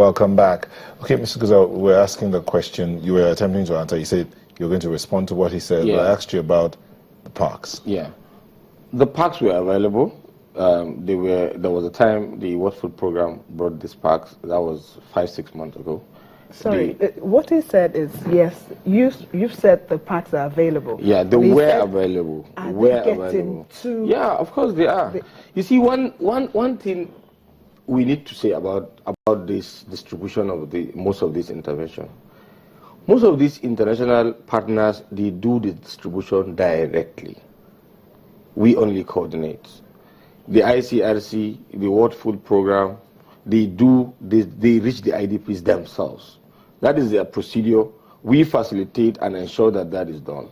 Welcome back. Okay, Mr. Gazal, we're asking the question. You were attempting to answer. You said you were going to respond to what he said. Yeah. But I asked you about the parks. Yeah. The parks were available. There was a time the World Food Program brought these parks. That was 5-6 months ago. Sorry, what he said is, yes, you've said the parks are available. Yeah, they were available. Are were they getting available. to... Yeah, of course they are. You see, one thing we need to say about this distribution of most of this intervention. Most of these international partners, they do the distribution directly. We only coordinate. The ICRC, the World Food Program, they reach the IDPs themselves. That is their procedure. We facilitate and ensure that that is done.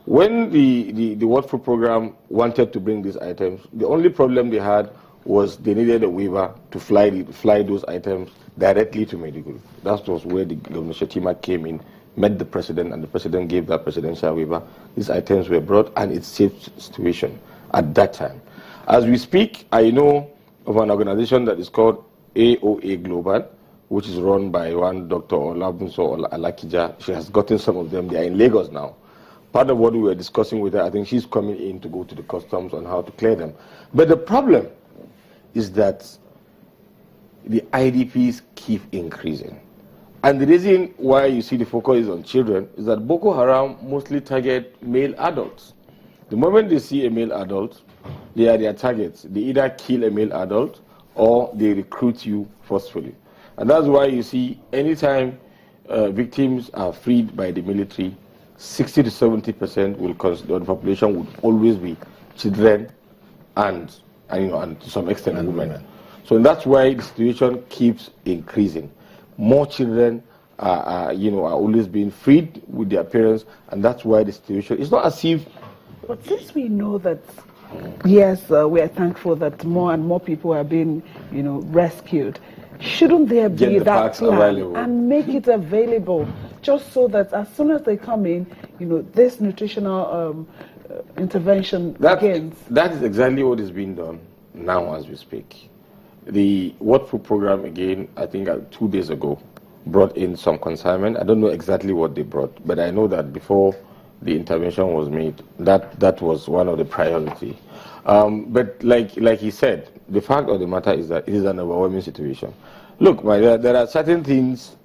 When the World Food Program wanted to bring these items, the only problem they had was they needed a waiver to fly those items directly to Maiduguri. That was where the Governor Shetima came in, met the president, and the president gave that presidential waiver. These items were brought, and it saved the situation at that time. As we speak, I know of an organization that is called AOA Global, which is run by one Dr. Olabunso Alakija. She has gotten some of them. They are in Lagos now. Part of what we were discussing with her, I think she's coming in to go to the customs on how to clear them. But the problem is that the IDPs keep increasing. And the reason why you see the focus is on children is that Boko Haram mostly target male adults. The moment they see a male adult, they are their targets. They either kill a male adult or they recruit you forcefully. And that's why you see anytime victims are freed by the military, 60 to 70% will consider the population would always be children and to some extent women. So that's why the situation keeps increasing. More children are always being freed with their parents, and that's why the situation is not as if. But since we know that, yes, we are thankful that more and more people are being, rescued. Shouldn't there be that plan available and make it available, just so that as soon as they come in, this nutritional intervention begins? That is exactly what is being done now as we speak. The World Food Program, again, I think 2 days ago, brought in some consignment. I don't know exactly what they brought, but I know that before the intervention was made, that was one of the priority. But like he said, the fact of the matter is that it is an overwhelming situation. Look, there are certain things,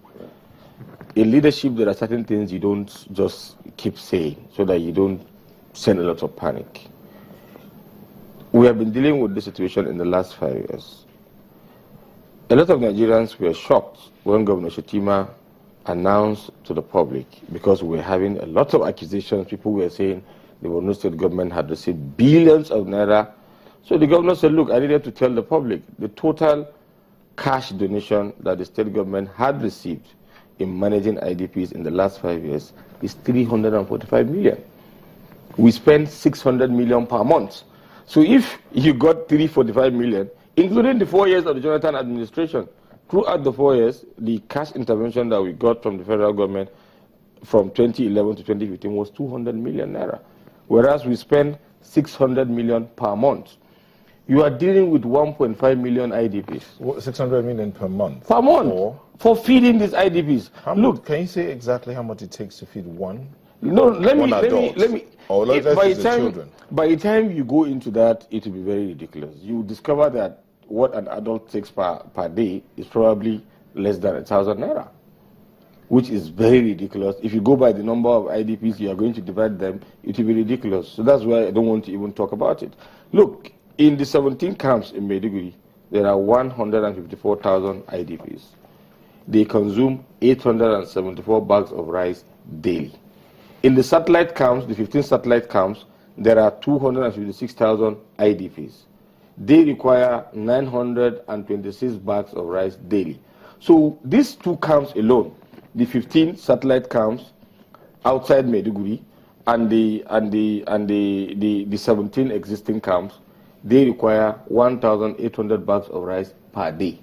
in leadership, there are certain things you don't just keep saying so that you don't send a lot of panic. We have been dealing with this situation in the last 5 years. A lot of Nigerians were shocked when Governor Shetima announced to the public, because we were having a lot of accusations. People were saying the Borno state government had received billions of naira. So the governor said, look, I needed to tell the public the total cash donation that the state government had received in managing IDPs in the last 5 years is 345 million. We spend 600 million per month. So if you got 345 million, including the 4 years of the Jonathan administration, throughout the 4 years, the cash intervention that we got from the federal government from 2011 to 2015 was 200 million naira, whereas we spend 600 million per month. You are dealing with 1.5 million IDPs. 600 million per month? Per month. For feeding these IDPs. Look, can you say exactly how much it takes to feed one? No, let me. By the time you go into that, it will be very ridiculous. You discover that what an adult takes per day is probably less than 1,000 naira, which is very ridiculous. If you go by the number of IDPs you are going to divide them, it will be ridiculous. So that's why I don't want to even talk about it. Look, in the 17 camps in Maiduguri, there are 154,000 IDPs. They consume 874 bags of rice daily. In the satellite camps, the 15 satellite camps, there are 256,000 IDPs. They require 926 bags of rice daily. So these two camps alone, the 15 satellite camps outside Maiduguri and the 17 existing camps, they require 1,800 bags of rice per day.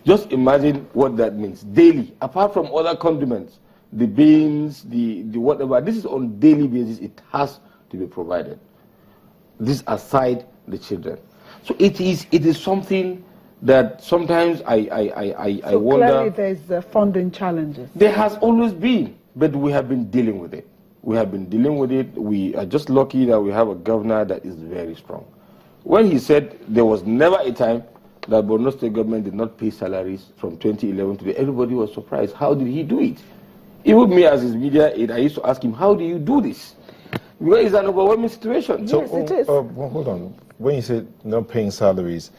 Just imagine what that means daily, apart from other condiments, the beans, the whatever. This is on daily basis. It has to be provided. This aside the children. So it is something that sometimes I so wonder. Clearly there's funding challenges. There has always been, but we have been dealing with it. We have been dealing with it. We are just lucky that we have a governor that is very strong. When he said there was never a time that Borno State government did not pay salaries from 2011 to today, everybody was surprised. How did he do it? Even me as his media aide, I used to ask him, how do you do this? Because it's an overwhelming situation. Yes, it is. Well, hold on. When you say not paying salaries,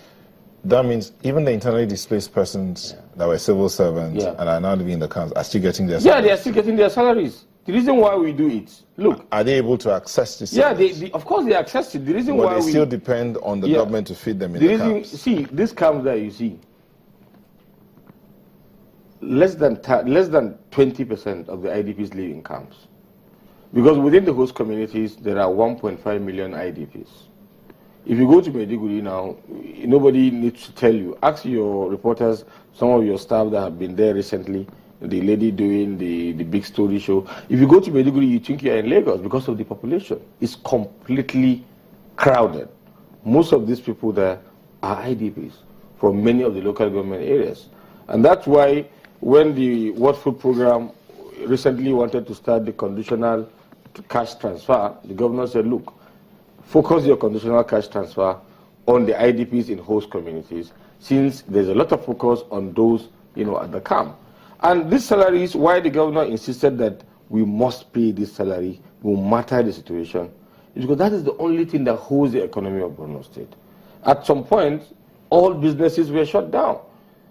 that means even the internally displaced persons that were civil servants and are now living in the camps are still getting their salaries. Yeah, they are still getting their salaries. The reason why we do it, look. Are they able to access this? Yeah, of course they access it. The reason why they still depend on the government to feed them in the camps. See, this camps that you see, less than 20% of the IDPs live in camps. Because within the host communities, there are 1.5 million IDPs. If you go to Maiduguri now, nobody needs to tell you. Ask your reporters, some of your staff that have been there recently, the lady doing the big story show. If you go to Maiduguri, you think you're in Lagos because of the population. It's completely crowded. Most of these people there are IDPs from many of the local government areas. And that's why when the World Food Program recently wanted to start the conditional cash transfer, the governor said, look, focus your conditional cash transfer on the IDPs in host communities, since there's a lot of focus on those, at the camp. And these salaries, why the governor insisted that we must pay this salary, no matter the situation, is because that is the only thing that holds the economy of Borno State. At some point, all businesses were shut down.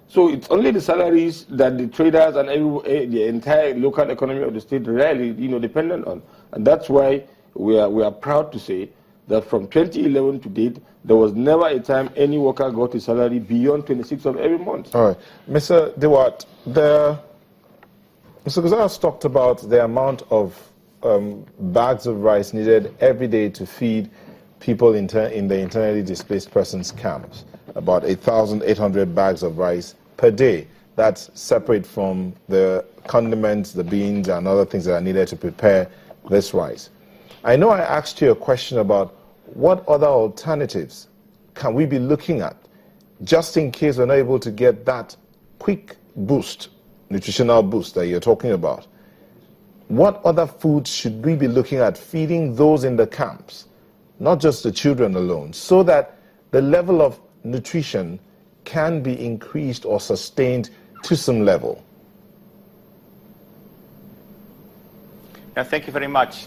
So it's only the salaries that the traders and the entire local economy of the state really, dependent on. And that's why we are proud to say that from 2011 to date, there was never a time any worker got a salary beyond 26th of every month. All right. Mr. Dewat, Mr. Gonzalez talked about the amount of bags of rice needed every day to feed people in the internally displaced persons camps. About 8,800 bags of rice per day. That's separate from the condiments, the beans, and other things that are needed to prepare this rice. I know I asked you a question about what other alternatives can we be looking at just in case we're not able to get that quick boost, nutritional boost that you're talking about. What other foods should we be looking at feeding those in the camps, not just the children alone, so that the level of nutrition can be increased or sustained to some level? Thank you very much.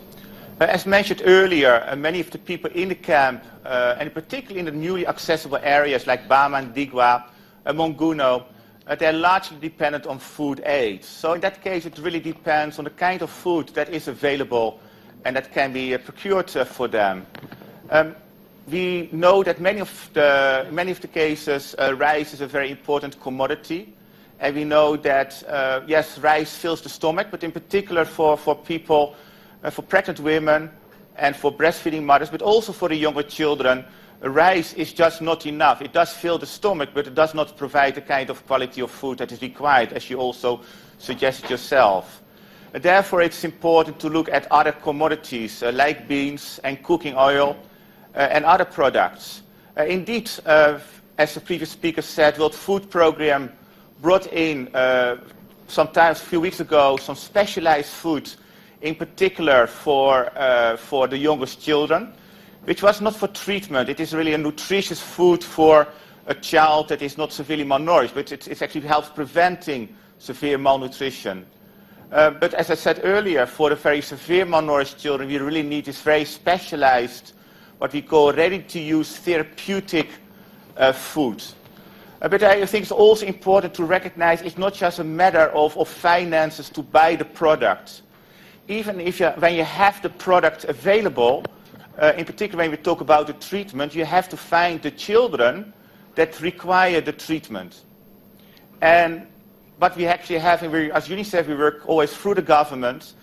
As mentioned earlier, many of the people in the camp, and particularly in the newly accessible areas like Bama and Digwa, Monguno, they're largely dependent on food aid. So in that case, it really depends on the kind of food that is available and that can be procured for them. We know that many of the cases, rice is a very important commodity. And we know that, yes, rice fills the stomach, but in particular for people, for pregnant women and for breastfeeding mothers, but also for the younger children, rice is just not enough. It does fill the stomach, but it does not provide the kind of quality of food that is required, as you also suggested yourself. Therefore, it's important to look at other commodities like beans and cooking oil and other products. Indeed, as the previous speaker said, World Food Program brought in sometimes a few weeks ago some specialized food, in particular for the youngest children, which was not for treatment. It is really a nutritious food for a child that is not severely malnourished, but it actually helps preventing severe malnutrition. But as I said earlier, for the very severe malnourished children, we really need this very specialized, what we call ready-to-use therapeutic food. But I think it's also important to recognize it's not just a matter of finances to buy the product. Even when you have the product available, in particular when we talk about the treatment, you have to find the children that require the treatment. And what we actually have, as UNICEF, we work always through the government.